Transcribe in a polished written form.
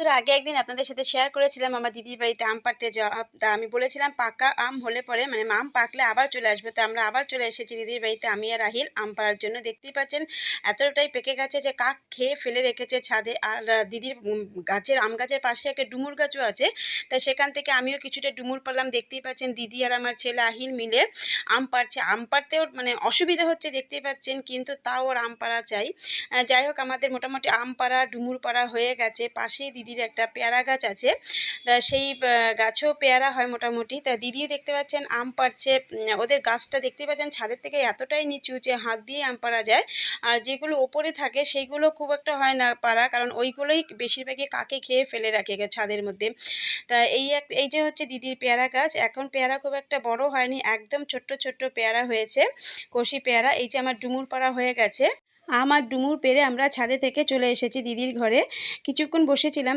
বন্ধুরা, আগে একদিন আপনাদের সাথে শেয়ার করেছিলাম আমার দিদির বাড়িতে আম পাড়তে যাওয়া। তা আমি বলেছিলাম পাকা আম হলে পরে মানে আম পাকলে আবার চলে আসবে। তো আমরা আবার চলে এসেছি দিদির বাড়িতে, আমি আর রাহিল আম পাড়ার জন্য। দেখতেই পাচ্ছেন এতটাই পেকে গেছে যে কাক খেয়ে ফেলে রেখেছে ছাদে। আর দিদির গাছের আম গাছের পাশে একটা ডুমুর গাছও আছে। তাই সেখান থেকে আমিও কিছুটা ডুমুর পারলাম। দেখতেই পাচ্ছেন দিদি আর আমার ছেলে আহিল মিলে আম পাড়ছে। আম পাড়তেও মানে অসুবিধা হচ্ছে দেখতেই পাচ্ছেন, কিন্তু তাও ওর আম পাড়া চাই। যাই হোক, আমাদের মোটামুটি আম পাড়া ডুমুর পাড়া হয়ে গেছে। পাশেই দিদির একটা পেয়ারা গাছ আছে, তা সেই গাছেও পেয়ারা হয় মোটামুটি। তা দিদিও দেখতে পাচ্ছেন আম পাড়ছে। ওদের গাছটা দেখতেই পাচ্ছেন ছাদের থেকে এতটাই নিচু যে হাত দিয়ে আম পাড়া যায়। আর যেগুলো ওপরে থাকে সেইগুলো খুব একটা হয় না পাড়া, কারণ ওইগুলোই বেশিরভাগই কাকে খেয়ে ফেলে রাখে ছাদের মধ্যে। তা এই যে হচ্ছে দিদির পেয়ারা গাছ। এখন পেয়ারা খুব একটা বড় হয়নি, একদম ছোট্ট ছোট্ট পেয়ারা হয়েছে, কষি পেয়ারা। এই যে আমার ডুমুর পাড়া হয়ে গেছে। আম আর ডুমুর পেড়ে আমরা ছাদে থেকে চলে এসেছি দিদির ঘরে। কিছুক্ষণ বসেছিলাম,